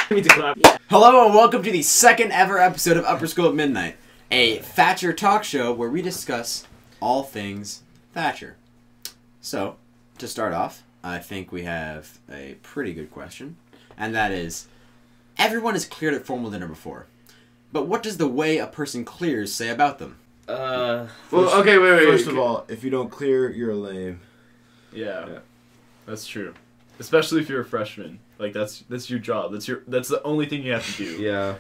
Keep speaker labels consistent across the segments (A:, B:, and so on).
A: Hello and welcome to the second ever episode of Upper School at Midnight, a Thatcher talk show where we discuss all things Thatcher. So, to start off, I think we have a pretty good question, and that is, everyone has cleared at formal dinner before, but what does the way a person clears say about them?
B: Well, okay, wait.
C: First of all, if you don't clear, you're lame.
B: Yeah, that's true. Especially if you're a freshman. Like, that's your job. That's the only thing you have to do.
C: Yeah.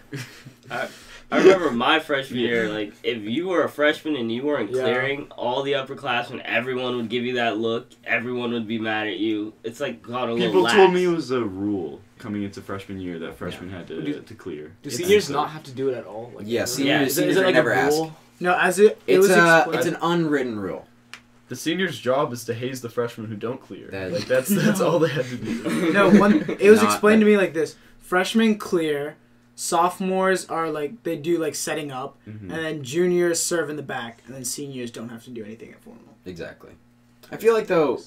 D: I remember my freshman year, like, if you were a freshman and you weren't clearing, all the upperclassmen, everyone would give you that look. Everyone would be mad at you. It's like got a little
E: People
D: lax.
E: told me it was a rule coming into freshman year that freshmen had to clear.
F: Do seniors not have to do it at all? Like,
A: Yeah, seniors
F: is it like
A: never
F: a rule?
A: ask.
F: No, as it
A: It's
F: was
A: it's an unwritten rule.
B: The senior's job is to haze the freshmen who don't clear.
A: That-
B: That's all they have to do.
F: No, it was
A: Not
F: explained
A: that-
F: to me like this: freshmen clear, sophomores are like they do like setting up, and then juniors serve in the back, and then seniors don't have to do anything at formal.
A: Exactly. I feel like though,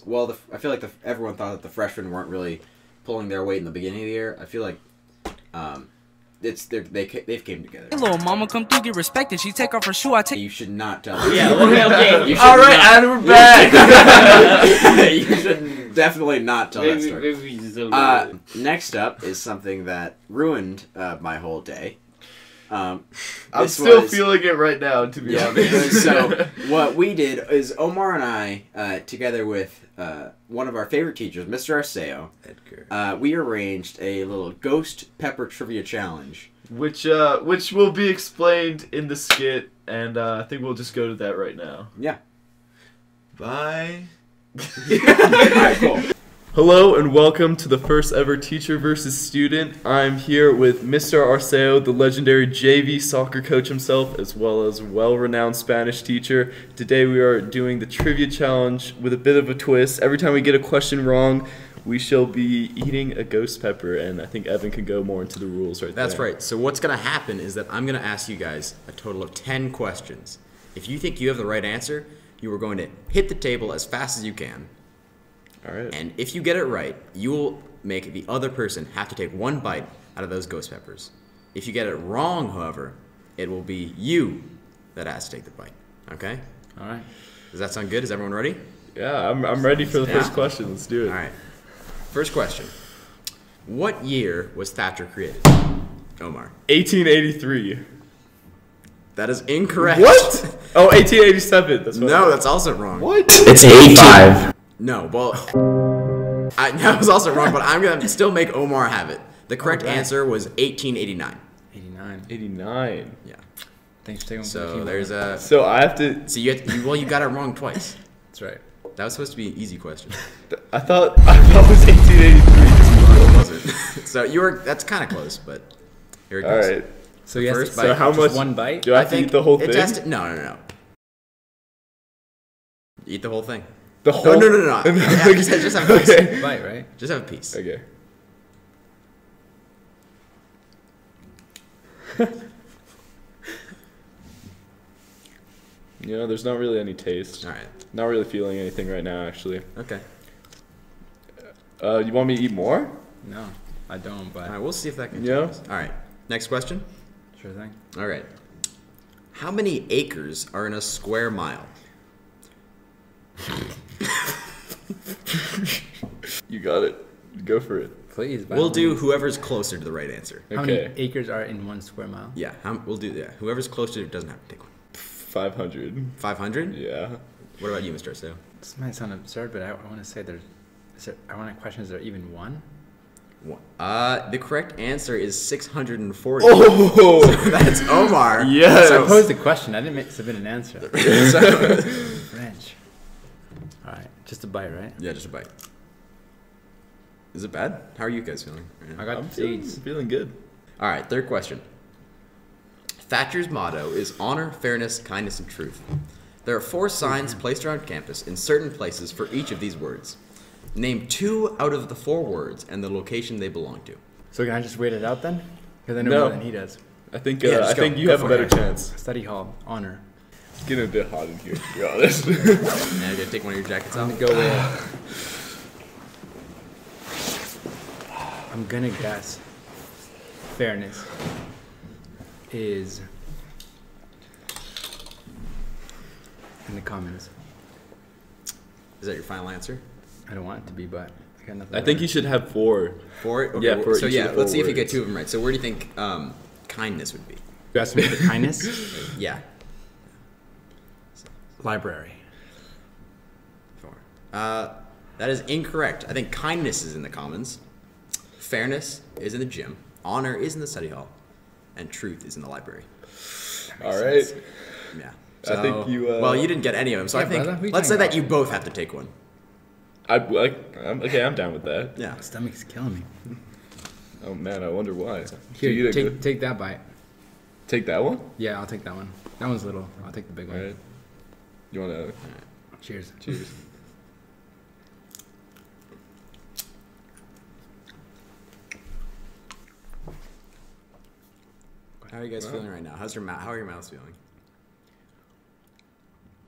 A: everyone thought that the freshmen weren't really pulling their weight in the beginning of the year. I feel like, they've came together.
G: Hey, little mama, come through, get respected. She take off her shoe, I take.
A: You should not tell them.
D: Yeah, okay.
A: You should
B: All right,
A: not-
B: and we're back.
A: You should definitely not tell that story.
D: Maybe we just don't
A: Next up is something that ruined my whole day.
B: I'm
A: This
B: still
A: was-
B: feeling it right now, to be
A: Yeah,
B: honest.
A: so what we did is Omar and I, together with one of our favorite teachers, Mr. Arceo,
C: Edgar.
A: we arranged a little ghost pepper trivia challenge.
B: which will be explained in the skit, and I think we'll just go to that right now.
A: Yeah.
C: Bye.
A: Alright, cool.
B: Hello and welcome to the first ever Teacher versus Student. I'm here with Mr. Arceo, the legendary JV soccer coach himself, as well as well-renowned Spanish teacher. Today we are doing the trivia challenge with a bit of a twist. Every time we get a question wrong, we shall be eating a ghost pepper, and I think Evan can go more into the rules right
A: That's
B: there.
A: right. So what's going to happen is that I'm going to ask you guys a total of 10 questions. If you think you have the right answer, you are going to hit the table as fast as you can.
B: All right.
A: And if you get it right, you will make the other person have to take one bite out of those ghost peppers. If you get it wrong, however, it will be you that has to take the bite. Okay?
F: All right.
A: Does that sound good? Is everyone ready?
B: Yeah, I'm ready for the
A: Yeah.
B: first question. Let's do it.
A: All right. First question. What year was Thatcher created? Omar.
B: 1883.
A: That is incorrect.
B: What? Oh, 1887. That's what
A: No, that's also wrong.
B: What?
D: It's 85.
A: No, well, that was also wrong, but I'm going to still make Omar have it. The correct answer was 1889.
F: 89.
B: 89.
A: Yeah.
F: Thanks for taking
A: So there's a...
B: So I have to.
A: So you got it wrong twice.
F: That's right.
A: That was supposed to be an easy question.
B: I thought it was 1883.
A: It wasn't. So that's kind of close, but here it
B: All
A: goes.
B: right.
F: So you
A: First
B: So how much?
F: one bite?
B: Do I have to eat the whole thing?
A: No. Eat the whole thing.
B: The whole.
A: No. Yeah, just have a piece.
B: Okay.
F: Bite, right?
A: Just have a piece.
B: Okay. You know, there's not really any taste.
A: All right.
B: Not really feeling anything right now, actually.
A: Okay.
B: You want me to eat more?
F: No, I don't. But
A: All right. We'll see if that can.
B: Yeah.
A: All right. Next question.
F: sure thing.
A: All right. How many acres are in a square mile?
B: You got it. Go for it.
F: Please.
A: We'll do whoever's closer to the right answer.
F: How
B: Okay.
F: many acres are in 1 square mile?
A: Yeah. We'll do that. Whoever's closer doesn't have to take one.
B: 500.
A: 500.
B: Yeah.
A: What about you, Mr. Arceo?
H: This might sound absurd, but I want to say I want to question, is there even one?
A: The correct answer is 640.
B: Oh!
A: So that's Omar.
B: Yes.
H: So I posed the question. I didn't submit an answer.
A: So-
H: French. All right, just a bite, right?
A: yeah, just a bite. Is it bad? How are you guys feeling? right now?
H: I got
B: I'm
H: the
B: feeling,
H: seeds.
B: feeling good.
A: All right, third question. Thatcher's motto is honor, fairness, kindness, and truth. There are 4 signs placed around campus in certain places for each of these words. Name 2 out of the 4 words and the location they belong to.
H: So can I just wait it out then? Because I know
B: No.
H: more than he does.
B: I think
A: Yeah, just
B: I think
A: go.
B: you
A: Go
B: have a
A: for
B: better
A: it.
B: chance.
H: Study hall, honor.
B: It's getting a bit hot in here, to be honest.
A: Now you gotta take one of your jackets
H: I'm
A: off.
H: gonna go with. I'm gonna guess fairness is in the comments.
A: Is that your final answer?
H: I don't want it to be, but I got nothing.
B: I think you should have 4.
A: 4? Okay,
B: Yeah, for
A: so
B: each
A: yeah,
B: of the 4
A: let's see if you get
B: words.
A: 2 of them right. So where do you think kindness would be?
H: You asked me for kindness.
A: Yeah.
H: Library.
A: 4. That is incorrect. I think kindness is in the commons. Fairness is in the gym. Honor is in the study hall. And truth is in the library.
B: All right.
A: Yeah.
B: I think you,
A: well, you didn't get any of them, so
H: Yeah,
A: I think
H: brother, we
A: let's
H: can
A: say that
H: go.
A: you both have to take one.
B: I'm down with that.
A: Yeah.
H: My stomach's killing me.
B: Oh man, I wonder why.
H: Here,
B: You
H: take that bite.
B: take that one.
H: Yeah, I'll take that one. That one's little. I'll take the big
B: All
H: one.
B: right. You wanna?
H: Cheers.
B: Cheers.
A: How are you guys feeling right now? How's your mouth? How are your mouths feeling?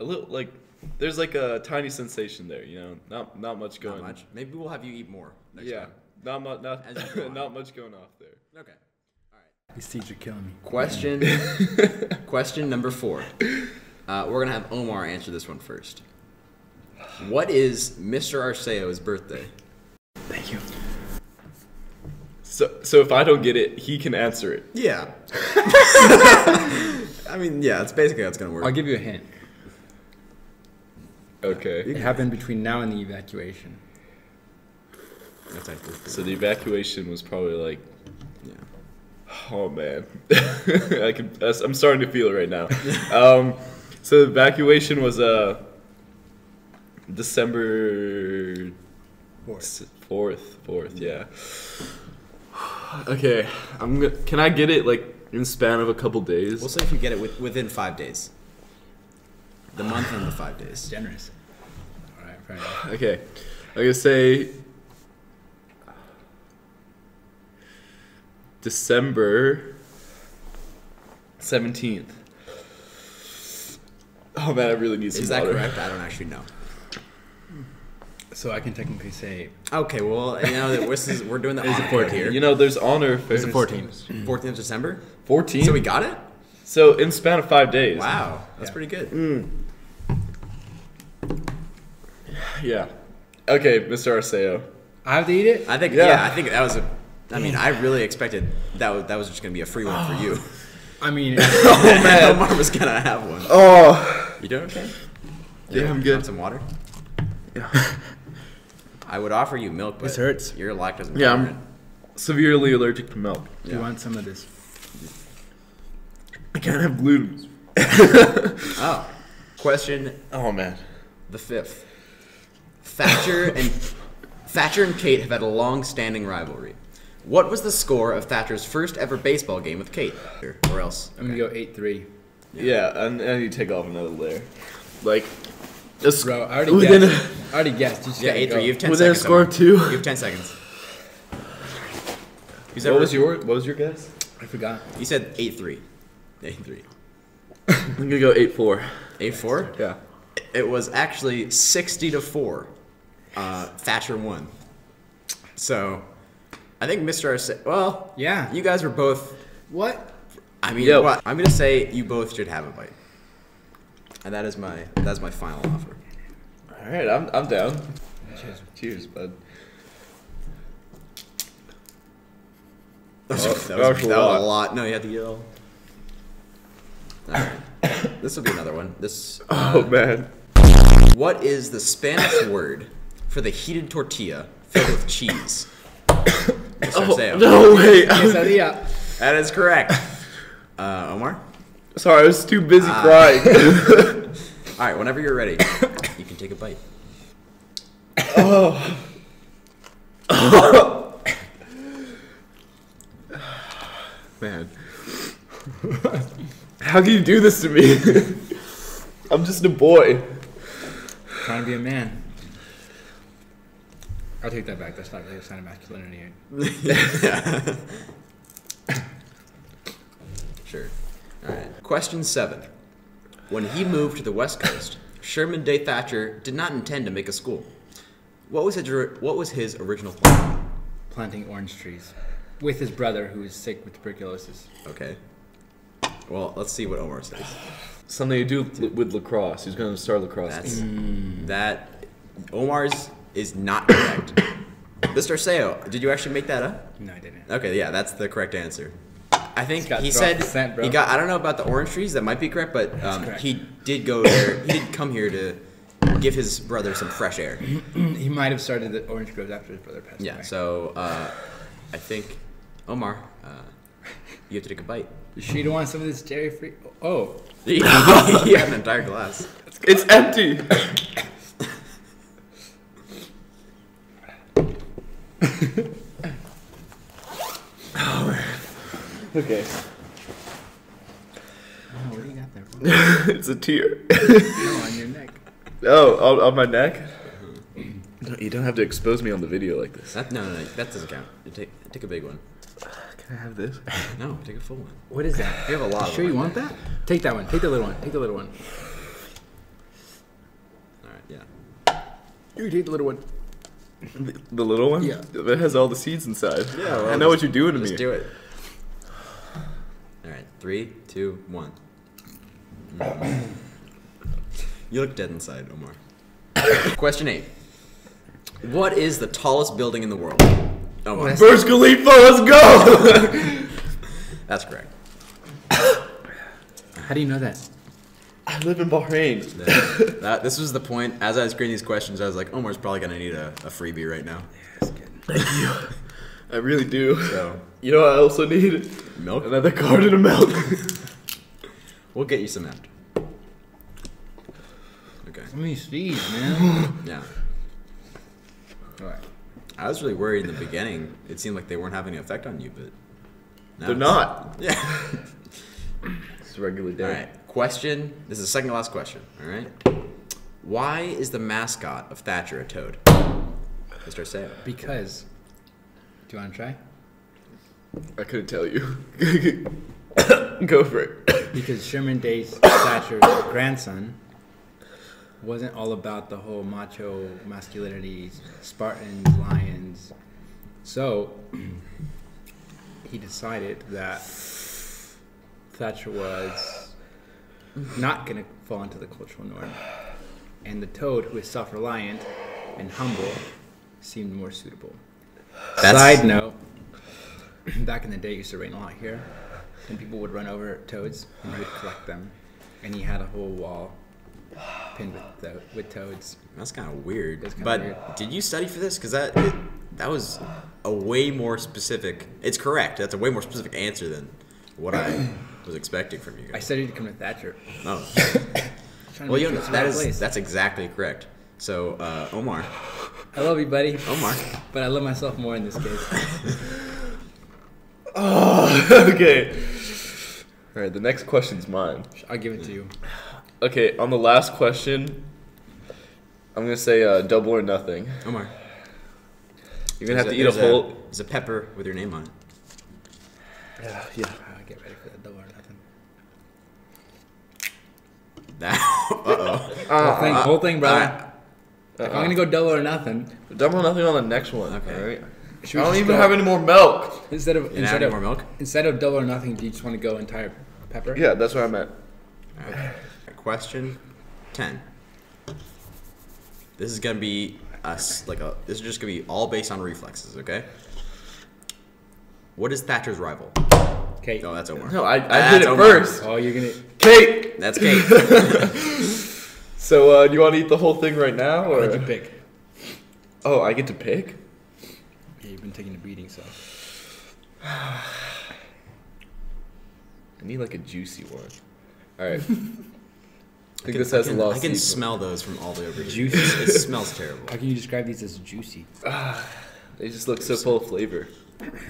B: A little like there's like a tiny sensation there, you know. Not much going.
A: Not much. Maybe we'll have you eat more next
B: Yeah.
A: time.
B: Not much. Not
A: As you go on.
B: not much going off there.
A: Okay.
H: These seeds are killing me.
A: Question number 4. We're gonna have Omar answer this one first. What is Mr. Arceo's birthday?
H: Thank you.
B: So if I don't get it, he can answer it.
A: Yeah. I mean, yeah, it's basically how it's gonna work.
H: I'll give you a hint.
B: Okay.
H: It happened between now and the evacuation.
A: That's actually pretty
B: So the evacuation was probably like,
A: yeah.
B: oh man, I'm starting to feel it right now. So the evacuation was December 4th, yeah. Okay, can I get it like in the span of a couple days?
A: We'll say if you get it within 5 days. The month and the 5 days.
H: Generous. All right, fair enough.
B: Okay, I'm gonna say December 17th. Oh man, I really need some
A: Is that
B: water.
A: correct? I don't actually know.
H: So I can technically say
A: Okay, well, you know, we're doing the honor code here.
B: You know, there's honor.
H: it's the 14th.
A: 14th of December?
B: 14.
A: So we got it?
B: So in span of 5 days.
A: Wow, that's
H: Yeah.
A: pretty good.
B: Yeah. Okay, Mr. Arceo.
H: I have to eat it?
A: I think,
B: Yeah.
A: I think that was I mean, I really expected that was just going to be a free one for you.
H: I mean,
A: Oh, man. Omar was going to have one.
B: Oh.
A: You doing okay?
B: Yeah, I'm
A: Want
B: good.
A: some water?
B: Yeah.
A: I would offer you milk, but
H: This hurts.
A: you're lactose
B: Yeah,
A: intolerant.
B: I'm severely allergic to milk.
H: do you want some of this?
B: I can't have gluten.
A: Oh. Question
B: Oh man.
A: the 5th. Thatcher and Kate have had a long-standing rivalry. What was the score of Thatcher's first ever baseball game with Kate? Or else?
H: I'm going to go 8-3.
B: Yeah, and I need to take off another layer. Like, just
H: Bro, I already
B: within
H: guessed. I already guessed. You just
A: Yeah,
H: gotta
A: 8-3.
H: go.
A: You have 10
B: within a
A: seconds.
B: score of
A: Omar.
B: 2.
A: You have 10 seconds.
B: What was your guess?
H: I forgot.
A: You said 8-3. 8-3.
B: I'm gonna go 8-4.
A: 8-4?
B: Yeah.
A: It was actually 60-4. Thatcher won. So, I think Mr. Arce... Well,
H: Yeah.
A: you guys were both...
H: What?
A: I mean,
B: Yo.
A: what? I'm going to say you both should have a bite. And that's my final offer.
B: All right, I'm down.
H: Cheers.
B: Cheers, bud.
A: That was
B: a
A: a
B: lot.
A: lot. No, you had to yell. Alright. This will be another one.
B: Oh man.
A: What is the Spanish word for the heated tortilla filled with cheese? Mr. Arceo.
B: No way.
H: Quesadilla.
A: That is correct. Omar?
B: Sorry, I was too busy crying.
A: Alright, whenever you're ready, you can take a bite.
B: Man. How can you do this to me? I'm just a boy.
H: Trying to be a man. I'll take that back. That's not really a sign of masculinity.
A: Yeah. Sure. Alright. Question 7. When he moved to the West Coast, Sherman Day Thatcher did not intend to make a school. What was his original plan?
H: Planting orange trees. With his brother, who is sick with tuberculosis.
A: Okay. Well, let's see what Omar says.
B: Something to do with lacrosse. He's going to start lacrosse.
A: That Omar's is not correct. Mr. Arceo, did you actually make that up?
H: No, I didn't.
A: Okay, yeah, that's the correct answer. I think
H: got
A: he
H: thrown
A: said
H: off the scent, bro.
A: he got. I don't know about the orange trees. That might be correct, but
H: correct.
A: he did go there. He did come here to give his brother some fresh air.
H: He might have started the orange groves after his brother passed away.
A: Yeah. So I think Omar, you have to take a bite.
H: She don't want some of this dairy-free. Oh,
A: He had an entire glass.
B: It's empty. Okay.
H: oh, what do you got there? Bro?
B: It's a tear.
H: No, on your neck.
B: Oh, on my neck? No, you don't have to expose me on the video like this.
A: No, that doesn't count. You take a big one.
B: Can I have this?
A: No, take a full one.
H: What is that?
A: You have a lot.
H: You sure you want that? Take that one. Take the little one. Take the little one.
A: All right. Yeah.
H: You take the little one.
B: The little one?
H: Yeah.
B: That has all the seeds inside.
A: Yeah, well,
B: I know what you're doing to me.
A: Just do it. All right. 3, 2, 1. You look dead inside, Omar. Question 8. What is the tallest building in the world? Omar.
B: Burj Khalifa, let's go!
A: That's correct.
H: How do you know that?
B: I live in Bahrain.
A: This was the point. As I was creating these questions, I was like, Omar's probably going to need a freebie right now.
B: Thank you. I really do.
A: So,
B: You know what I also need?
A: milk?
B: Another carton of milk.
A: We'll get you some after. Okay.
H: Let me see, man.
A: Yeah.
H: All right.
A: I was really worried in the beginning. It seemed like they weren't having an effect on you, but now
B: They're
A: it's-
B: not.
A: Yeah.
B: It's a regular day.
A: All right. Question. This is the second to last question. All right. Why is the mascot of Thatcher a toad? Mr. Arceo.
H: Because. Do you want to try?
B: I couldn't tell you. Go for it.
H: Because Sherman Dace Thatcher's grandson wasn't all about the whole macho masculinity, Spartans, lions. So he decided that Thatcher was not going to fall into the cultural norm. And the toad, who is self-reliant and humble, seemed more suitable. Side note, back in the day, it used to rain a lot here, and people would run over toads, and he would collect them. And he had a whole wall pinned with toads.
A: That's kind of weird.
H: That's kinda
A: But
H: weird.
A: did you study for this? Because that was a way more specific. It's correct. That's a way more specific answer than what I was expecting from you
H: I
A: guys.
H: studied to come to Thatcher.
A: Oh.
H: Trying to
A: Well,
H: make
A: you
H: sure
A: know,
H: it's the right place.
A: that's exactly correct. So, Omar.
H: I love you, buddy.
A: Omar.
H: But I love myself more in this case.
B: Oh, okay. All right, the next question's mine.
H: I'll give it to you.
B: Okay, on the last question, I'm gonna say double or nothing.
A: Omar.
B: You're gonna have to eat a whole.
A: There's a pepper with your name on it.
B: Yeah.
H: I'll get ready for that double or nothing.
A: Uh-oh.
H: Whole thing, brother.
A: Alright.
H: If I'm gonna go double or nothing.
B: Double or nothing on the next one.
A: Okay.
B: All right.
H: Should
B: I
H: we
B: don't
H: just
B: even
H: go-
B: have any more milk.
H: Instead of
A: You didn't have any more milk?
H: instead of double or nothing, do you just want to go entire pepper?
B: Yeah, that's what I meant.
A: Alright. Question 10. This is gonna be this is just gonna be all based on reflexes, okay? What is Thatcher's rival?
H: Kate.
A: Oh, that's Omar.
B: No, I
A: That's
B: did it
A: Omar.
B: first.
H: Oh, you're gonna.
B: Kate.
A: That's Kate.
B: So, do you want to eat the whole thing right now, or?
H: What'd you pick?
B: Oh, I get to pick.
H: Yeah, you've been taking a beating, so.
B: I need like a juicy one. All right. I think this has a lot of
A: I can
B: seasoning.
A: smell those from all the way over here.
H: Juicy.
A: It smells terrible.
H: How can you describe these as juicy?
B: They just look so full of flavor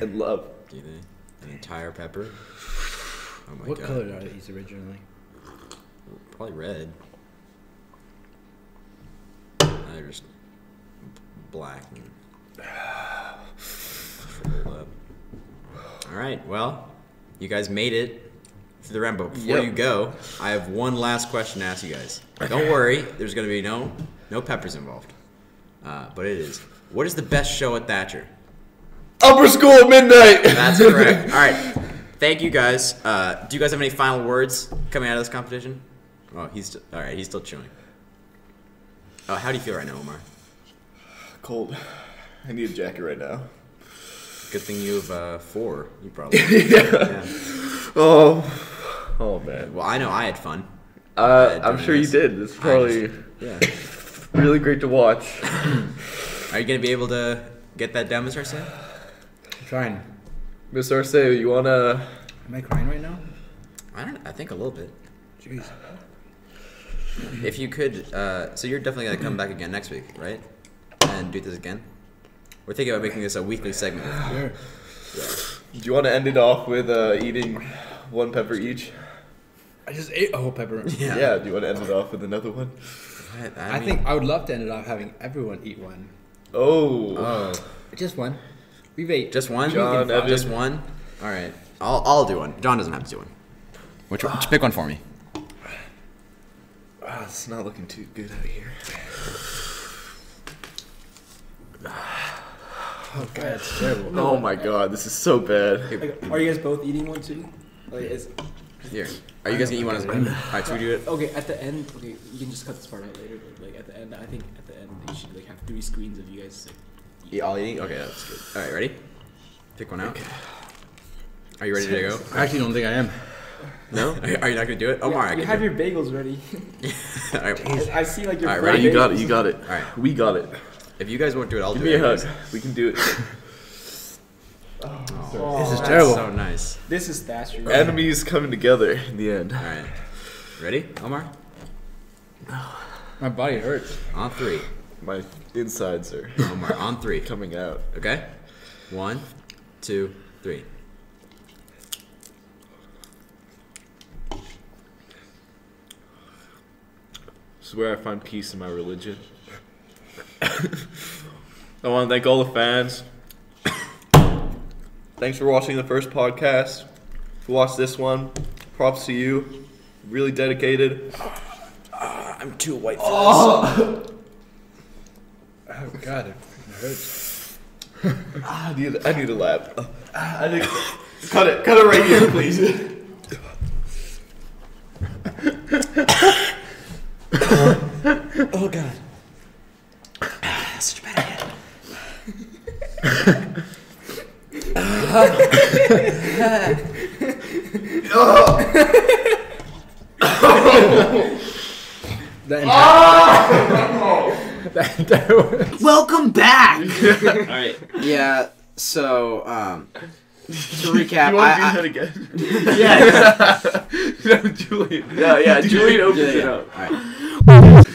B: and love.
A: Do you think? An entire pepper? Oh my
H: What
A: god.
H: color are these originally?
A: Probably red. Now they're just black and shriveled up. Alright, well, you guys made it through the round, but before
B: Yep.
A: you go, I have one last question to ask you guys. Don't worry, there's going to be no peppers involved. But it is. What is the best show at Thatcher?
B: Upper School at Midnight.
A: That's correct. All right. Thank you guys. Do you guys have any final words coming out of this competition? Oh, all right. He's still chewing. Oh, how do you feel right now, Omar?
B: Cold. I need a jacket right now.
A: Good thing you have 4. You probably.
B: Yeah. Oh man.
A: Well, I know I had fun.
B: I'm sure you did. It's probably really great to watch.
A: Are you gonna be able to get that down, Mr. Arceo?
H: I'm trying.
B: Miss Arceo, you wanna?
H: Am I crying right now?
A: I think a little bit.
H: Jeez.
A: If you could, so you're definitely gonna come back again next week, right? And do this again. We're thinking about making this a weekly segment.
H: Sure.
B: Do you want to end it off with eating 1 pepper each?
H: I just ate a whole pepper.
B: Yeah. Do you want to end it off with another one?
H: I think I would love to end it off having everyone eat one.
B: Oh.
H: Just one. We've ate.
A: Just one?
B: John, Evan.
A: Just one? All right. I'll do one. John doesn't have to do one. Which one? Pick one for me.
B: It's not looking too good out here.
H: Oh god, it's terrible.
B: Oh my god, this is so bad.
I: Like, are you guys both eating one too? Like,
A: Here. Are you guys gonna eat one as well? Alright, so we do it.
I: okay, at the end, okay, you can just cut this part out later. But like at the end, I think at the end you should like have 3 screens of you guys like.
A: Yeah, all eating? Okay, that's good. Alright, ready? Pick one out. Are you ready to go?
H: I actually don't think I am.
A: No? Are you not gonna do it? Omar, I
I: you
A: can
I: have
A: do
I: your bagels ready.
A: it. Alright.
I: I see like your.
A: All right,
I: fried
A: ready?
B: You got it.
I: bagels.
B: You got it.
A: Alright.
B: We got it.
A: If you guys won't do it, I'll
B: Give
A: do
B: me
A: it.
B: a hug.
A: anyways.
B: We can do it.
I: Oh,
H: This is
A: That's
H: terrible.
A: so nice.
I: This is Thatcher.
B: Enemies coming together in the end.
A: Alright. Ready, Omar?
H: My body hurts.
A: On 3.
B: My insides are
A: Omar, on 3.
B: coming out.
A: Okay? 1, 2, 3.
B: This is where I find peace in my religion. I want to thank all the fans. Thanks for watching the first podcast. If you watched this one, props to you. Really dedicated.
A: I'm too white for
H: Oh god, it hurts.
B: I need a lap. Cut it right here, please.
A: Oh god. Such a bad Welcome back.
D: Alright.
A: Yeah. So, to recap,
B: You want to do that again?
A: yeah.
B: No, Julian. Yeah. Julian opens it up.
A: Alright.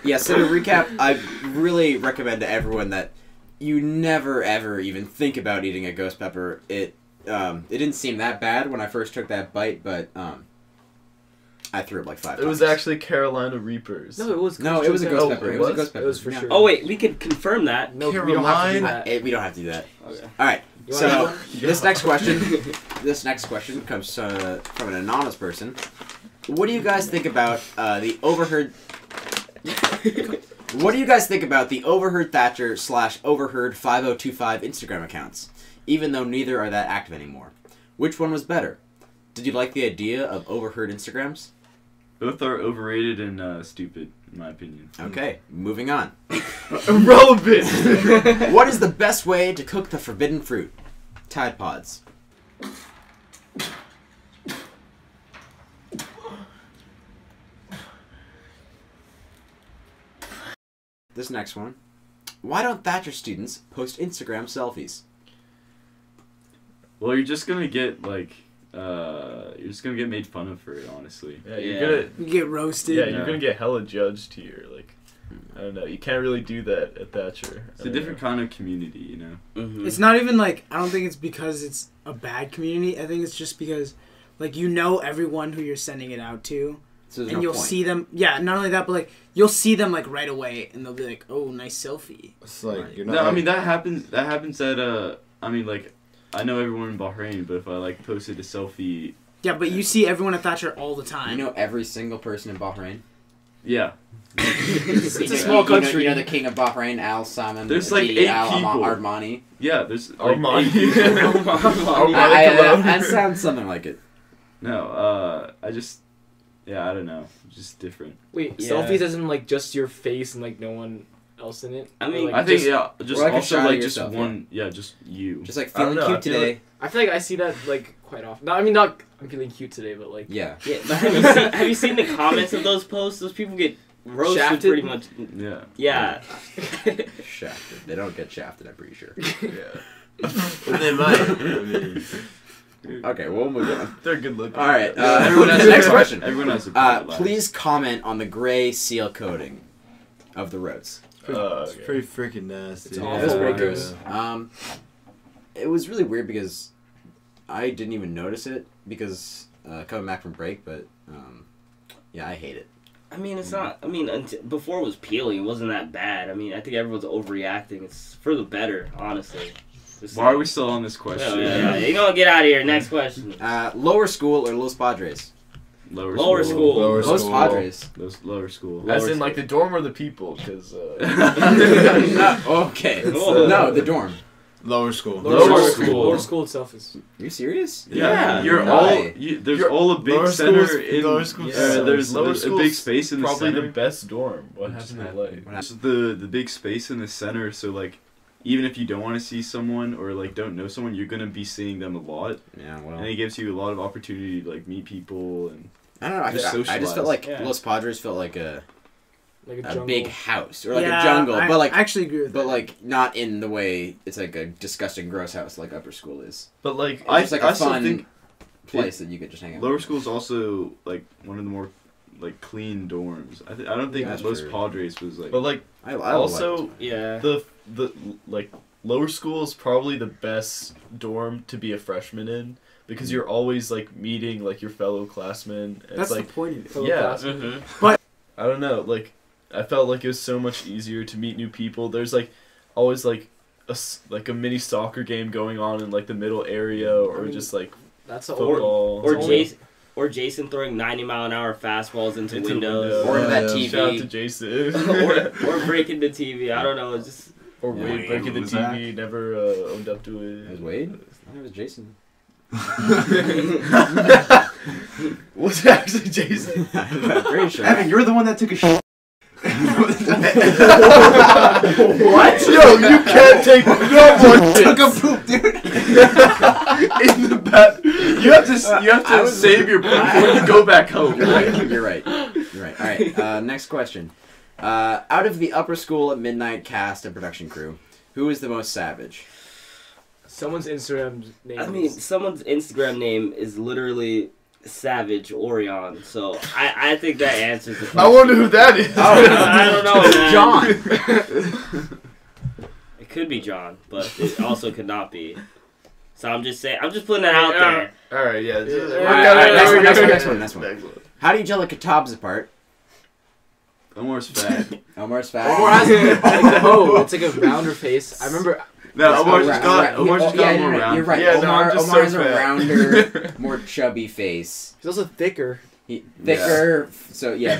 A: Yeah, so to recap, I really recommend to everyone that you never ever even think about eating a ghost pepper. It didn't seem that bad when I first took that bite, but I threw up like 5 times.
B: It was actually Carolina Reapers.
I: No, it was.
A: No, it was a ghost
B: Oh,
A: pepper.
B: it
A: It was a
B: was?
A: ghost pepper.
I: It was for
A: Yeah.
I: sure.
D: Oh wait, we could confirm that.
I: No, we don't have to do that.
A: We don't have to do that.
I: Okay.
A: All right.
I: You
A: So
I: want
A: this next question, comes from an anonymous person. What do you guys think about the overheard? What do you guys think about the overheard Thatcher / overheard 5025 Instagram accounts? Even though neither are that active anymore, which one was better? Did you like the idea of overheard Instagrams?
E: Both are overrated and stupid, in my opinion.
A: Okay, moving on.
B: Irrelevant.
A: What is the best way to cook the forbidden fruit? Tide Pods. This next one. Why don't Thatcher students post Instagram selfies?
E: Well, you're just gonna get made fun of for it, honestly.
B: Yeah,
D: Yeah.
F: You get roasted.
B: you're gonna get hella judged here. Like, I don't know. You can't really do that at Thatcher.
E: It's a different kind of community, you know.
D: Mm-hmm.
F: It's not even like, I don't think it's because it's a bad community. I think it's just because, like, you know everyone who you're sending it out to.
A: So there's
F: And
A: no
F: you'll
A: point.
F: see them, yeah, not only that, but like, you'll see them like right away and they'll be like, oh, nice selfie.
C: It's like
A: Right.
C: you're not.
E: No, I
C: like-
E: mean that happens at I know everyone in Bahrain, but if I like posted a selfie,
F: Yeah, but you see everyone at Thatcher all the time.
A: You know every single person in Bahrain?
E: Yeah.
I: It's a
A: You
I: small
A: know,
I: country.
A: You know the king of Bahrain, Al Salman.
E: There's like
A: G.
E: 8
A: Al
E: people.
A: Armani.
E: Yeah, there's like
B: Armani.
E: 8 people.
A: That sounds something like it.
E: No, I don't know. Just different.
I: Wait,
D: Yeah.
I: selfies isn't like just your face and like no one else in it?
D: I mean,
I: Or,
E: I
I: like,
E: think
I: just-
E: just
A: or like a
E: also
A: shot of
E: like just
A: yourself,
E: one, just you.
A: Just like
B: I don't
A: feeling
B: know,
A: cute
B: I feel
A: today.
I: I feel like I see that like quite often. No, I mean not I'm feeling cute today, but like
A: Yeah.
D: Yeah, but have you seen the comments of those posts? Those people get roasted
I: Shafted?
D: pretty much.
E: Yeah.
D: Yeah.
A: Shafted. They don't get shafted, I'm pretty sure.
B: Yeah.
C: They might. I mean,
A: Okay, we'll move on.
B: They're good looking.
A: All right.
E: Everyone has
A: Next
E: a
A: question.
E: Everyone has a private life.
A: Please comment on the gray seal coating of the roads.
C: it's pretty freaking nasty.
I: It's awful. It's pretty gross.
A: It was really weird because I didn't even notice it because coming back from break, but yeah, I hate it.
D: I mean, it's not. I mean, before it was peeling, it wasn't that bad. I mean, I think everyone's overreacting. It's for the better, honestly. Just
E: Why are we still on this question?
D: Yeah. You know, get out of here. Next question.
A: Lower school or Los Padres?
D: Lower school.
C: Lower
A: Los
C: school.
A: Padres.
E: Lower school.
B: As in like the dorm or the people, because
A: No, okay.
D: Oh.
A: No, the dorm.
C: Lower school.
E: Lower school.
I: Lower school itself is
A: Are you serious?
E: Yeah,
D: Yeah.
E: you're
A: Why?
E: all. There's all a big
C: Lower
E: center
C: school's-
E: in.
C: lower school's-
E: There's
B: lower
E: a
B: school's
E: big space in the
B: probably
E: center.
B: the best dorm. What happened to like?
A: What happened?
E: It's the big space in the center, so like, even if you don't want to see someone or like don't know someone, you're gonna be seeing them a lot,
A: Yeah, well.
E: and it gives you a lot of opportunity to like meet people and.
A: I don't know. I
E: Just
A: just felt
E: socialize.
A: like
D: Yeah.
A: Los Padres felt like a
I: jungle.
A: big house or like
F: Yeah,
A: a jungle,
F: I
A: but like
F: actually agree with
A: but
F: that.
A: like not in the way it's like a disgusting, gross house like upper school is.
B: But like,
A: It's just like a
E: I still
A: fun
E: think
A: place that you could just hang out.
E: Lower school is also like one of the more like clean dorms. I don't think
A: That's
E: Los
A: true.
E: Padres was like.
B: but like
A: I
B: also
D: Yeah.
B: the like lower school is probably the best dorm to be a freshman in because you're always like meeting like your fellow classmen. It's
F: That's
B: like
F: the point of it.
I: fellow
B: yeah.
I: classmen.
B: I don't know, like I felt like it was so much easier to meet new people. There's like always like a mini soccer game going on in like the middle area or just like
I: That's the
B: football
D: Or Jason throwing 90-mile-an-hour fastballs into windows.
A: Or into that
C: Yeah.
A: TV.
B: Shout out to Jason.
D: or breaking the TV. I don't know. It's just
B: Or
A: Yeah.
B: Wade breaking the
C: Was
B: TV, never owned up to
A: It was
B: it.
A: Wade. I thought it was Jason.
B: Was it actually Jason?
A: I'm pretty sure.
C: Evan, you're the one that took a shit.
B: What? Yo, you can't take no more
C: Took a
B: shits
C: poop, dude.
B: in the bath. You have to save your poop when you go back home.
A: You're right. You're right. You're right. All right. Next question. Out of the Upper School at Midnight cast and production crew, who is the most savage?
I: Someone's Instagram name.
D: I mean, someone's Instagram name is literally Savage Orion, so I think that answers the question.
B: I wonder who that is.
D: I don't know, man.
A: John.
D: It could be John, but it also could not be. So I'm just saying, I'm just putting that out there.
B: All right, yeah.
A: All right, next one. How do you tell the Kitabs apart?
E: Omar's fat.
A: Omar's fat.
I: Omar has like it's like a rounder face. I remember.
E: No, Omar's
A: Ra-
E: just got
A: ra-
E: Omar's just
A: yeah,
E: got more round.
A: You're right.
B: Yeah, no,
A: Omar,
B: I'm just
A: Omar has
B: so
A: a
B: fat.
A: rounder, more chubby face.
I: He's also thicker.
A: Thicker. So yeah,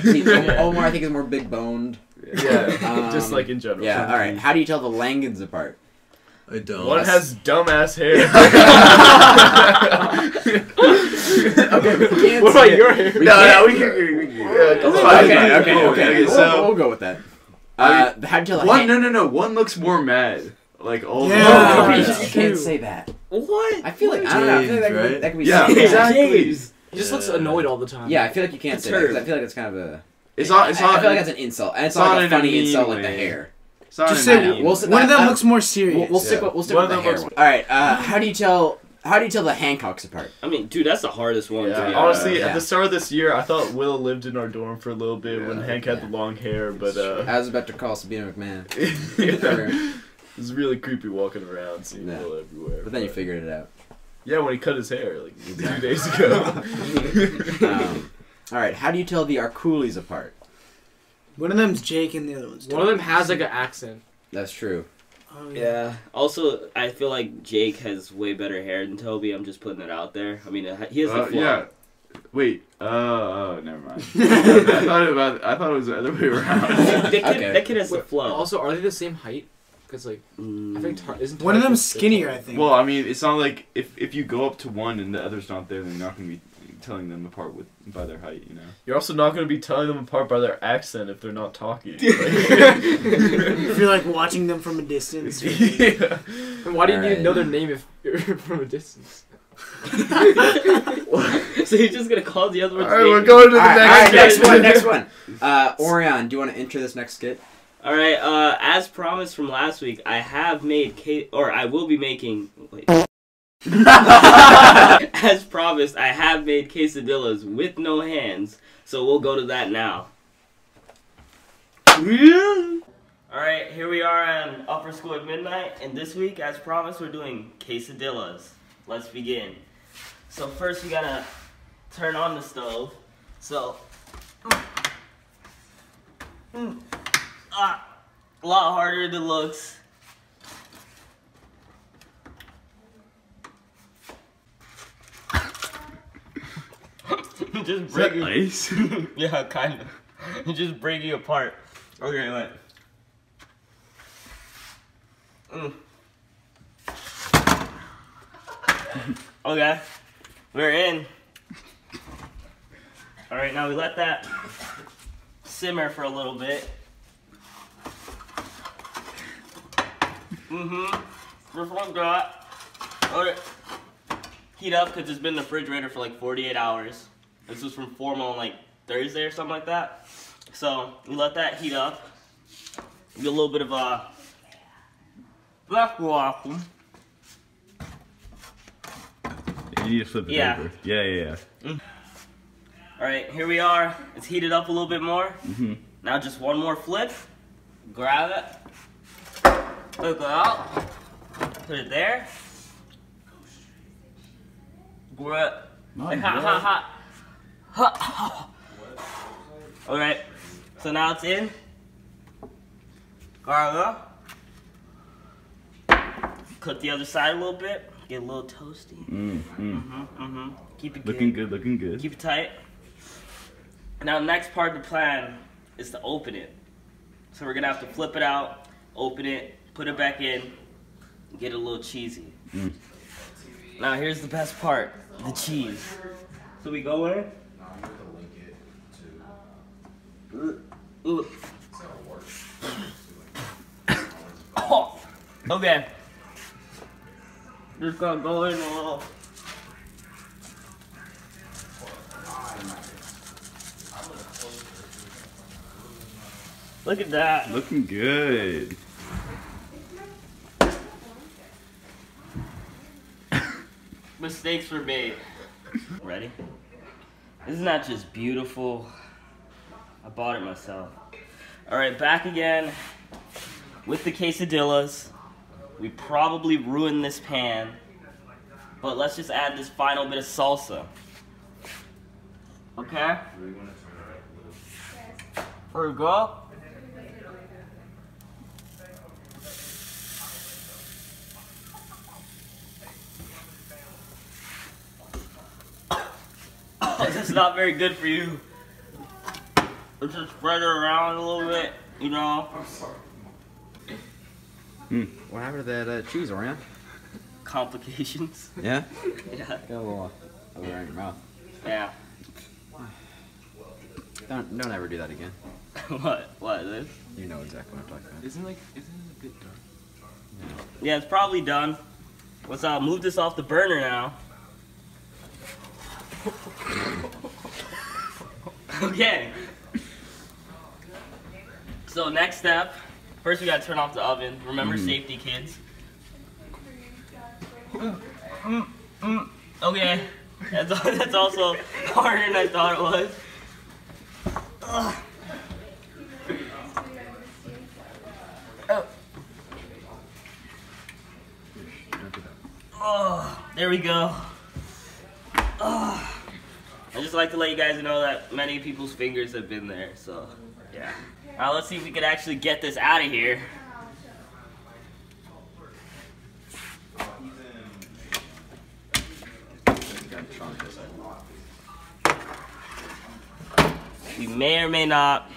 A: Omar I think is more big boned.
B: Yeah, just like in general.
A: Yeah. All right. How do you tell the Langans apart?
C: I don't.
B: One has dumbass hair.
A: Okay.
I: What about your hair?
B: No, we can.
A: Okay.
E: So
A: We'll go with that. How do you tell the
E: one, no. One looks more mad. Like all
F: Yeah.
A: Oh,
E: the
A: you
F: that's
A: can't
F: true.
A: say that.
D: What?
A: I feel like I don't know. I feel like
C: James,
A: that could be
E: Yeah,
A: said.
E: exactly.
D: James.
I: He just looks annoyed all the time.
A: Yeah, I feel like you can't
D: It's
A: say that 'cause I
D: her.
A: feel like it's kind of a.
E: It's not. It's
A: I
E: not.
A: feel like that's an insult, and it's
E: it's
A: not
E: not
A: like a
E: in a
A: funny
E: mean
A: insult like the
E: way.
A: hair.
E: It's not
F: Just
E: in
F: say
E: a mean
A: we'll
E: way.
A: say-
F: one of them
A: that-
F: looks more serious.
A: We'll stick.
C: Yeah.
A: We'll stick
B: One
A: with
B: of
A: the
B: them
A: hair
B: looks-
A: one. All right. How do you tell the Hancocks apart?
D: I mean, dude, that's the hardest one.
B: Yeah,
D: to be
B: honestly,
A: Yeah.
B: at the start of this year, I thought Will lived in our dorm for a little bit when
E: Yeah.
B: Hank had the long hair, but
A: I was about to call Sabina McMahon,
B: it was really creepy walking around, seeing
A: Yeah.
B: Will everywhere.
A: but then you figured it out.
B: Yeah, when he cut his hair like 2 days ago.
A: All right. How do you tell the Arkulis apart?
F: One of them's Jake and the other one's
I: One of them has like an accent.
A: That's true.
F: Oh,
D: Yeah. Also, I feel like Jake has way better hair than Toby. I'm just putting it out there. I mean, he has the flow.
E: Yeah. Wait. Oh, never mind. I thought it was the other way around.
D: That kid has the flow.
I: Also, are they the same height? Because like, I think isn't
F: One of
I: Tyler
F: them's
I: the-
F: skinnier, I think.
E: Well, I mean, it's not like if you go up to one and the other's not there, then you're not gonna be telling them apart by their height, you know.
B: You're also not going to be telling them apart by their accent if they're not talking.
F: If you're like watching them from a distance.
B: Yeah.
I: And why do you need to
A: Alright.
I: know their name if you're from a distance?
D: So you're just gonna call the other one.
B: Alright, we're going to the
A: Alright,
B: next
A: next one. Orion, do you want to enter this next skit?
D: All right. As promised from last week, I have made I will be making. Wait. As promised, I have made quesadillas with no hands, so we'll go to that now. Alright, here we are on Upper School at Midnight, and this week, as promised, we're doing quesadillas. Let's begin. So first we gotta turn on the stove. So, a lot harder than it looks. Just break you.
E: Ice?
D: Yeah, kind of. Just break you apart. Okay, wait. Okay, we're in. All right, now we let that simmer for a little bit. Just like that. Okay. Heat up because it's been in the refrigerator for like 48 hours. This was from Formal on like Thursday or something like that. So we let that heat up. Get a little bit of black waffle.
E: You need to flip it over. Yeah.
D: All right, here we are. It's heated up a little bit more. Now just one more flip. Grab it. Flip it out. Put it there. Grab. Hot. All right. So now it's in. Garlic. Cook the other side a little bit. Get a little toasty. Keep it good.
E: Looking good.
D: Keep it tight. Now the next part of the plan is to open it. So we're gonna have to flip it out, open it, put it back in, get it a little cheesy. Now here's the best part, the cheese. So we go in. Oh, okay. Just gonna go in a little. Look at that.
E: Looking good.
D: Mistakes were made. Ready? Isn't that just beautiful? I bought it myself. Alright, back again with the quesadillas. We probably ruined this pan, but let's just add this final bit of salsa. Okay? Here we go. This is not very good for you. Let's just spread it around a little bit, you know.
A: What happened to that cheese, Orion?
D: Complications.
A: Yeah?
D: Yeah.
A: Got a little over in your mouth.
D: Yeah.
A: Don't ever do that again.
D: What is this?
A: You know exactly what I'm talking about.
I: Isn't it a bit dark?
D: Yeah, it's probably done. Let's move this off the burner now. Okay. So next step, first we gotta turn off the oven. Remember safety, kids. Okay. That's also harder than I thought it was. Oh, there we go. I just like to let you guys know that many people's fingers have been there, so yeah. Now let's see if we can actually get this out of here. we may or may not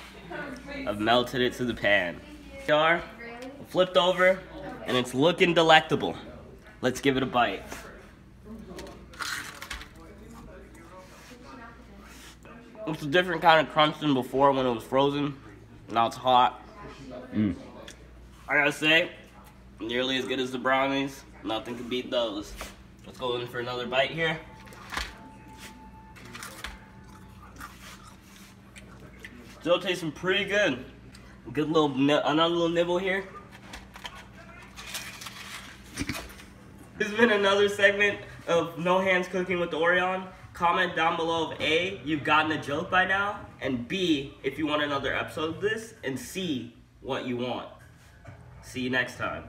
D: have melted it to the pan. Jar flipped over, and it's looking delectable. Let's give it a bite. It's a different kind of crunch than before when it was frozen. Now it's hot. I gotta say, nearly as good as the brownies. Nothing can beat those. Let's go in for another bite here. Still tasting pretty good. Good little, another little nibble here. This has been another segment of No Hands Cooking with Orion. Comment down below if A, you've gotten a joke by now, and B, if you want another episode of this, and C, what you want. See you next time.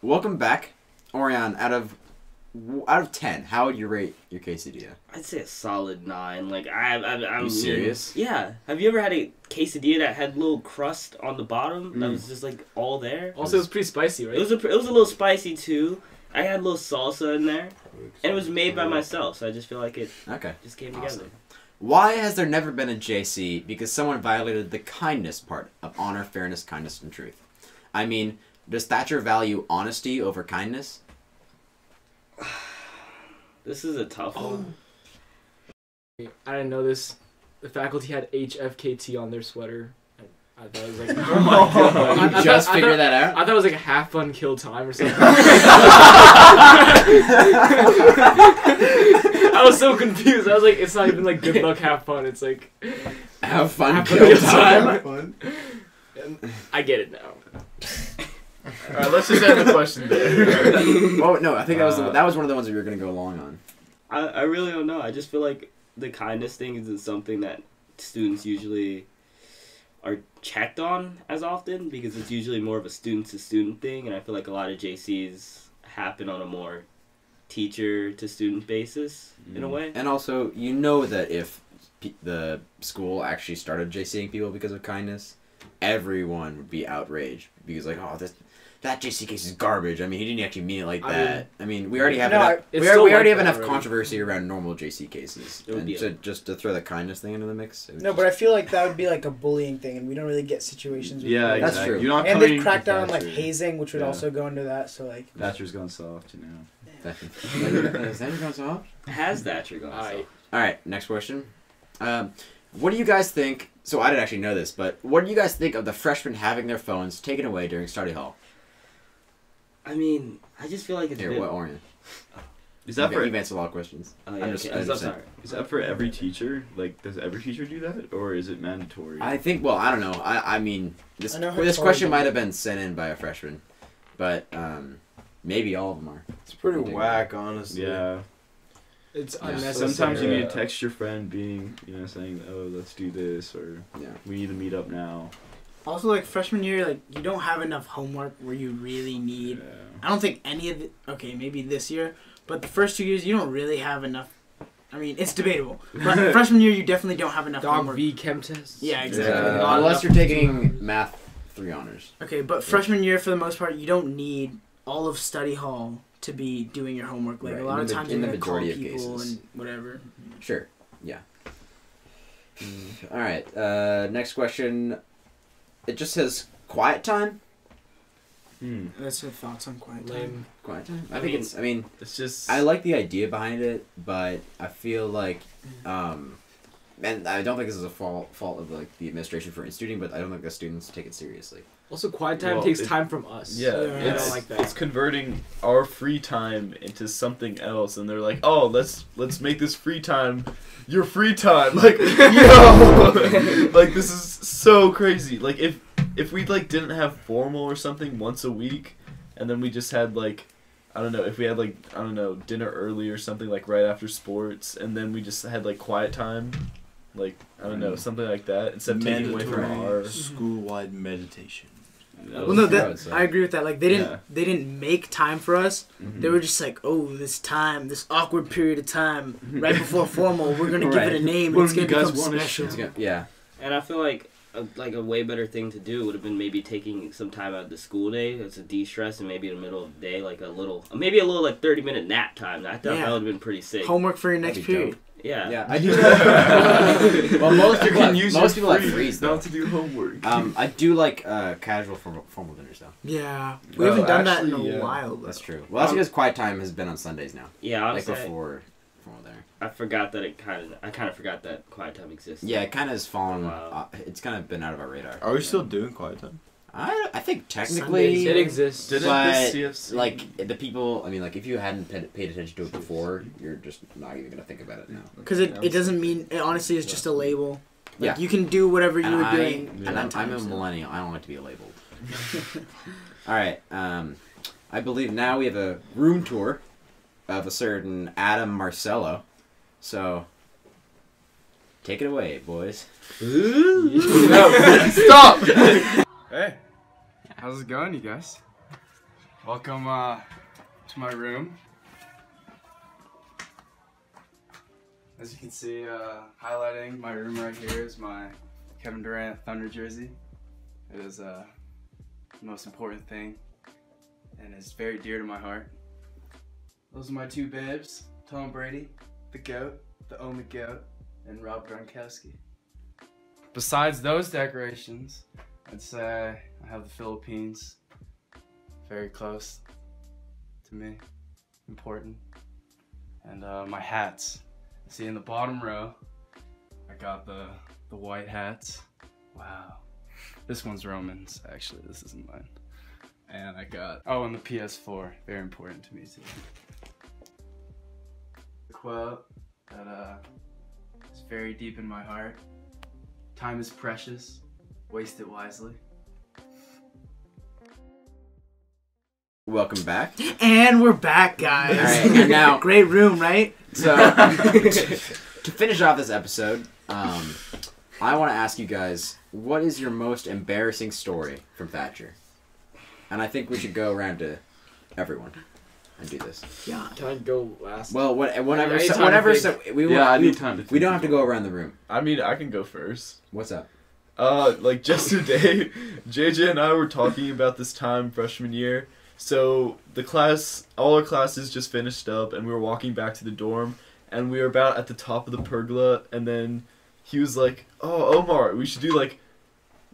A: Welcome back, Orion. Out of 10, how would you rate your quesadilla?
D: I'd say a solid 9. Like I'm
A: You serious?
D: Yeah. Have you ever had a quesadilla that had a little crust on the bottom that was just like all there?
I: Also, it was pretty spicy, right?
D: It was a little spicy too. I had a little salsa in there, and it was made by myself, so I just feel like it just came together.
A: Why has there never been a JC? Because someone violated the kindness part of honor, fairness, kindness, and truth. I mean, does Thatcher value honesty over kindness?
D: This is a tough one.
I: I didn't know this. The faculty had HFKT on their sweater. I thought it was like,
A: Oh my god. You just figured that out?
I: I thought it was like a have fun, kill time or something. I was so confused. I was like, it's not even like good luck, have fun. It's like
A: have fun,
I: have
A: kill
I: time.
A: time.
I: I get it now.
B: Alright, let's just end the question there.
A: Oh no, I think that was one of the ones that we were gonna go along on.
D: I really don't know. I just feel like the kindness thing isn't something that students usually are checked on as often, because it's usually more of a student-to-student thing, and I feel like a lot of JCs happen on a more teacher-to-student basis, in a way.
A: And also, you know that if the school actually started JCing people because of kindness, everyone would be outraged, because like, oh, that JC case is garbage. I mean, he didn't actually mean it like that. I mean, we already have we already have enough controversy around normal JC cases. And just to throw the kindness thing into the mix.
F: No, but I feel like that would be like a bullying thing, and we don't really get situations.
E: Yeah,
A: that's true.
E: You're not
F: and they crack down on like hazing, which would
E: Yeah.
F: also go into that. So like,
E: Thatcher's gone soft, you know.
A: Has Thatcher gone soft?
D: Has Thatcher gone soft?
A: All right, next question. What do you guys think? So I didn't actually know this, but what do you guys think of the freshmen having their phones taken away during study hall?
D: I mean, I just feel like it's
A: Here, what Orion?
E: Is that for?
A: You've answered a lot of questions.
D: Oh, yeah,
A: I'm just
D: sorry.
E: Is that for every teacher? Like, does every teacher do that, or is it mandatory?
A: I think. Well, I don't know. I mean, this
F: I know
A: this
F: Tori
A: question
F: did
A: might
F: it.
A: have been sent in by a freshman, but maybe all of them are.
C: It's pretty whack, honestly.
E: Yeah.
I: It's
A: Yeah.
I: unnecessary.
E: Sometimes you need to text your friend, being, saying, "Oh, let's do this," or
A: Yeah.
E: "We need to meet up now."
F: also like freshman year, like you don't have enough homework where you really need.
E: Yeah.
F: I don't think any of it. Okay, maybe this year, but the first 2 years you don't really have enough. I mean, it's debatable, but freshman year you definitely don't have enough
I: Dog
F: homework.
I: V chem tests.
F: Yeah, exactly.
E: Yeah.
A: Unless you're taking math 3 honors.
F: Okay, but freshman year for the most part, you don't need all of study hall to be doing your homework. Like
A: Right,
F: a lot
A: in
F: of
A: the-
F: times
A: in
F: you're
A: the
F: gonna call
A: majority of
F: people
A: cases.
F: and whatever.
A: Sure. Yeah. All right. Next question. It just says quiet time.
F: That's your thoughts on quiet time.
I: Lame.
A: Quiet time.
D: I mean,
A: I mean,
B: It's just.
A: I like the idea behind it, but I feel like, and I don't think this is a fault of like the administration for instituting, but I don't think the students take it seriously.
I: Also, quiet time
B: Well,
I: takes
B: it-
I: time from us.
B: Yeah,
F: Yeah.
I: I
B: it's
I: don't like that.
B: it's converting our free time into something else, and they're like, "Oh, let's make this free time your free time." Like, yo, like this is so crazy. Like if we like didn't have formal or something once a week, and then we just had like, I don't know, if we had like, I don't know, dinner early or something like right after sports, and then we just had like quiet time, like I don't know, something like that, instead of taking away from our.
C: School-wide meditation.
F: Well, no, I agree with that. Like they
B: Yeah.
F: didn't make time for us. They were just like, oh, this awkward period of time right before formal, we're gonna give it a name.
B: What
F: It's
B: do you
F: gonna
B: guys
F: become
B: wanna
F: special.
A: Yeah.
D: And I feel like like a way better thing to do would have been maybe taking some time out of the school day as a de-stress, and maybe in the middle of the day, like maybe a little like 30-minute nap time. I thought that would have been pretty sick.
F: Homework for your next period.
D: Yeah.
A: Yeah, I do. Well, most people have freeze though.
B: Not to do homework.
A: I do like casual formal dinners though.
F: Yeah, we haven't done that in a while. Though.
A: That's true. Well, that's because quiet time has been on Sundays now.
D: Yeah, honestly,
A: like before formal dinner.
D: I forgot that I kind of forgot that quiet time existed.
A: Yeah, it kind of has fallen. It's kind of been out of our radar.
C: Are we still doing quiet time?
A: I think technically
I: Sundays, it exists.
A: But like the people, I mean, like if you hadn't paid attention to it before, you're just not even gonna think about it now.
F: Because it doesn't mean it. Honestly, is just a label. Like
A: Yeah.
F: you can do whatever you were doing.
A: And I'm a millennial. I don't like to be labeled. All right. I believe now we have a room tour of a certain Adam Marcello. So take it away, boys.
C: No, stop! Hey, how's it going, you guys? Welcome to my room. As you can see, highlighting my room right here is my Kevin Durant Thunder jersey. It is the most important thing, and it's very dear to my heart. Those are my two babes, Tom Brady, the GOAT, the only GOAT, and Rob Gronkowski. Besides those decorations, I'd say I have the Philippines very close to me, important, and my hats. See in the bottom row, I got the white hats. Wow, this one's Roman's actually. This isn't mine. And I got and the PS4, very important to me too. The quote that is very deep in my heart. Time is precious. Waste it wisely.
A: Welcome back.
F: And we're back, guys.
A: All right, and now
F: great room, right?
A: So to finish off this episode, I want to ask you guys, what is your most embarrassing story from Thatcher? And I think we should go around to everyone and do this.
F: Yeah.
I: Can I go last?
A: Well, whatever.
I: I need time to
A: Whatever.
I: think.
A: So we
E: I need time to think.
A: We don't have to go around the room.
B: I mean, I can go first.
A: What's up?
B: Like just today, JJ and I were talking about this time freshman year. So all our classes just finished up, and we were walking back to the dorm, and we were about at the top of the pergola, and then he was like, "Oh, Omar, we should do like,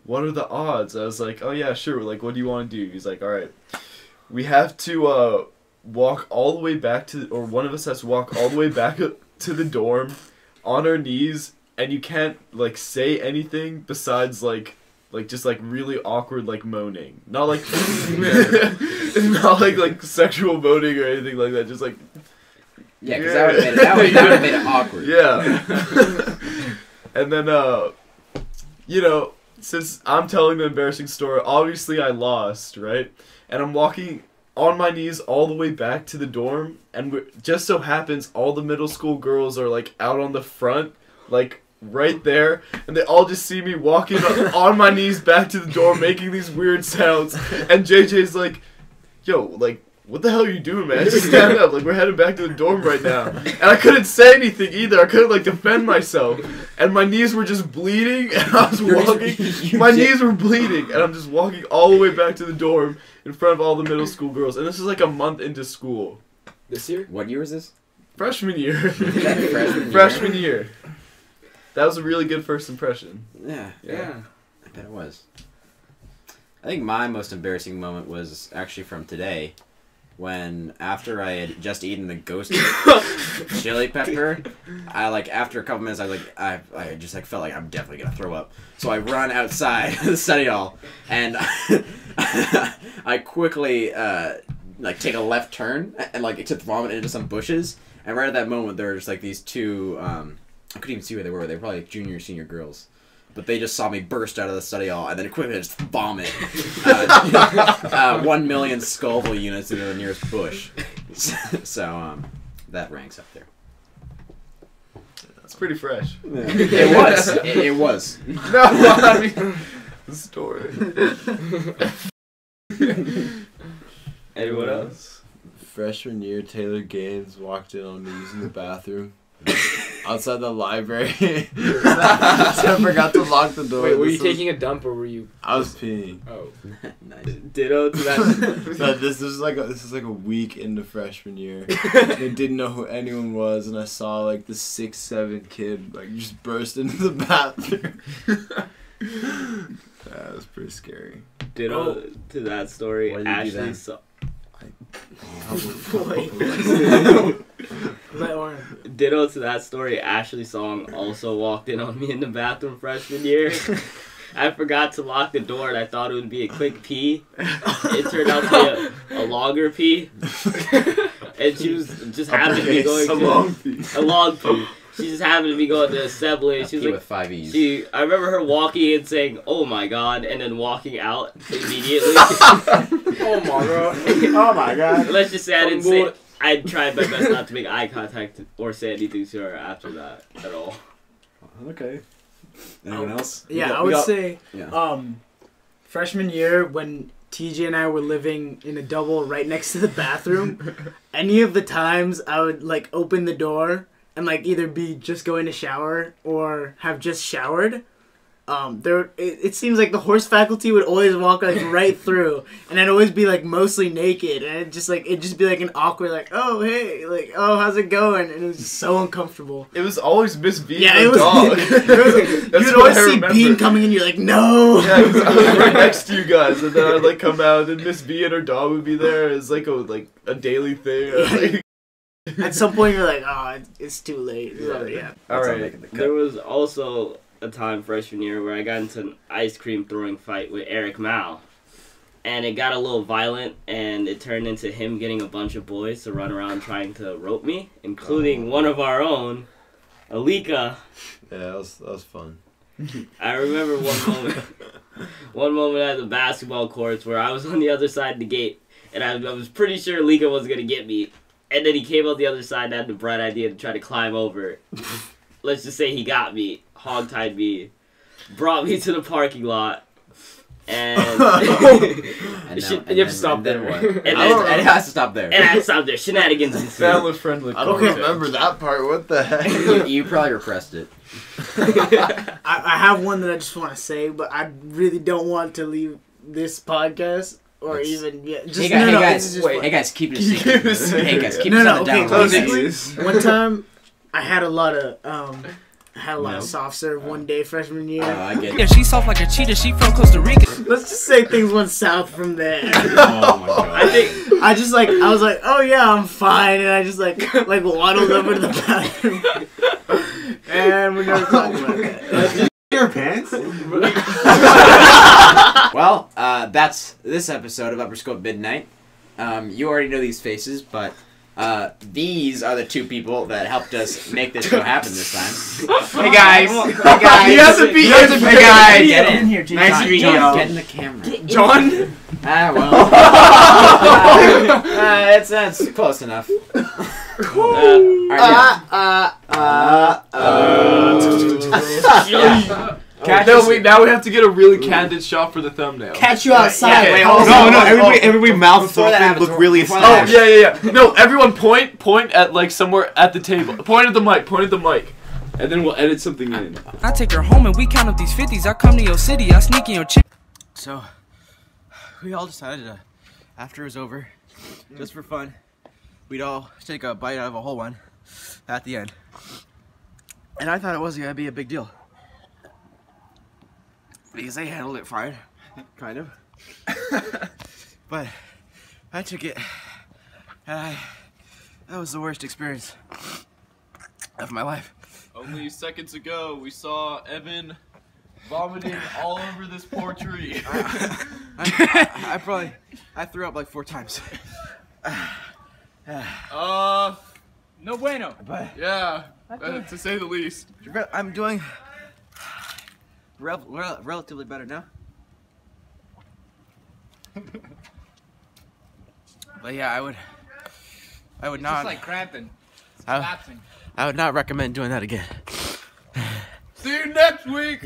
B: what are the odds?" I was like, "Oh yeah, sure. Like, what do you want to do?" He's like, "All right, we have to walk all the way back or one of us has to walk all the way back to the dorm on our knees, and you can't like say anything besides like just like really awkward like moaning, not like not like sexual moaning or anything like that, just like
A: Yeah, because that would have made it awkward.
B: Yeah. And then since I'm telling the embarrassing story, obviously I lost, right? And I'm walking on my knees all the way back to the dorm, and just so happens all the middle school girls are like out on the front, like right there, and they all just see me walking on my knees back to the dorm making these weird sounds, and JJ's like, "Yo, like, what the hell are you doing, man? Just stand up, like, we're heading back to the dorm right now." And I couldn't say anything either. I couldn't like defend myself, and my knees were just bleeding, and I was walking, my knees were bleeding, and I'm just walking all the way back to the dorm in front of all the middle school girls, and this is like a month into school.
I: This year?
A: What year was this?
B: Freshman year.
A: Freshman
B: Freshman year. That was a really good first impression.
A: Yeah. I bet it was. I think my most embarrassing moment was actually from today, when after I had just eaten the ghost chili pepper, after a couple minutes I just felt like I'm definitely gonna throw up. So I run outside the study hall, and I quickly take a left turn and tip vomit into some bushes. And right at that moment, there were just these two. I couldn't even see where they were. They were probably junior or senior girls. But they just saw me burst out of the study hall and then quickly just vomit 1 million Scoville units into the nearest bush. So that ranks up there.
B: That's pretty fresh.
A: It was. It was.
B: No, I mean, the story.
E: Anyone else?
C: Freshman year, Taylor Gaines walked in on me using the bathroom.
J: outside the library. I forgot to lock the door.
I: Wait, were you taking a dump or were you?
J: I was peeing.
I: Oh.
A: Nice.
D: Ditto to that.
J: So this is like a week into freshman year. I didn't know who anyone was, and I saw like the 6'7" kid like just burst into the bathroom. That was pretty scary.
D: Ditto to that story.
A: What did you do
D: Ashley
A: then?
D: saw. Ditto to that story. Ashley Song also walked in on me in the bathroom freshman year. I forgot to lock the door and I thought it would be a quick pee. It turned out to be a longer pee. And she was just happened to be going a long pee. She just happened to be going to assembly. She was like,
A: with 5 E's.
D: I remember her walking in saying, "Oh my god," and then walking out immediately.
F: Oh my god. Oh my god.
D: Let's just say I tried my best not to make eye contact or say anything to her after that at all.
A: Okay. Anyone else?
F: Yeah, I would say,
A: Yeah.
F: freshman year when TJ and I were living in a double right next to the bathroom, any of the times I would like open the door and like either be just going to shower or have just showered. It seems like the horse faculty would always walk like right through, and I'd always be like mostly naked, and it'd just be like an awkward like, oh hey, like, oh how's it going, and it was just so uncomfortable.
B: It was always Miss B
F: Yeah,
B: and
F: it
B: the
F: was.
B: dog.
F: You'd always see Bean coming in, you're like, no.
B: Yeah, I was right next to you guys, and then I'd like come out, and Miss B and her dog would be there. It's like a daily thing. Like,
F: At some point, you're like, oh, it's too late. Yeah.
D: All right. There was also a time freshman year where I got into an ice cream throwing fight with Eric Mao. And it got a little violent, and it turned into him getting a bunch of boys to run around trying to rope me, including one of our own, Alika.
J: Yeah, that was fun.
D: I remember one moment at the basketball courts where I was on the other side of the gate, and I was pretty sure Alika was going to get me. And then he came out the other side and had the bright idea to try to climb over. Let's just say he got me, hogtied me, brought me to the parking lot, and
I: you have to stop there.
A: What? And it has to stop there.
D: And I had to stop there. Shenanigans ensued.
B: family friendly.
J: I don't remember that part. What the heck?
A: you probably repressed it.
F: I have one that I just want to say, but I really don't want to leave this podcast. Or even just
A: hey guys, keep it a secret. Hey guys, keep it on the down low.
F: Basically, one time I had a lot of soft serve one day freshman year.
A: I get it.
G: Yeah, she's soft like a cheetah. She from Costa Rica.
F: Let's just say things went south from there.
A: Oh my god.
F: I was like, oh yeah, I'm fine, and I just like waddled over to the bathroom, and we're never talking about that.
A: Your pants? Well, that's this episode of Upper Scope Midnight. You already know these faces, but these are the two people that helped us make this show happen this time. Hey guys! Hey guys!
B: You have to be in.
A: Hey guys! Get in here,
F: Nice to meet you.
A: Get in the camera.
B: John?
A: That's close enough.
B: Now we have to get a really candid shot for the thumbnail.
F: Catch you outside.
A: Yeah, wait,
E: No, everybody mouth
A: Before that happens,
E: look really
A: before
B: Oh,
E: astonished.
B: yeah. No, everyone point at like somewhere at the table. Point at the mic.
E: And then we'll edit something in.
G: I take her home and we count up these 50s. I come to your city. I sneak in your chick.
K: So, we all decided to, after it was over, just for fun, we'd all take a bite out of a whole one at the end. And I thought it wasn't going to be a big deal. Because they handled it fine, kind of. But I took it, and that was the worst experience of my life.
B: Only seconds ago, we saw Evan vomiting all over this poor tree.
K: I threw up like 4 times.
I: No bueno.
K: But
B: Yeah, to say the least.
K: I'm doing relatively better now. But yeah, I would not.
I: Just like cramping. It's collapsing.
K: I would not recommend doing that again.
B: See you next week.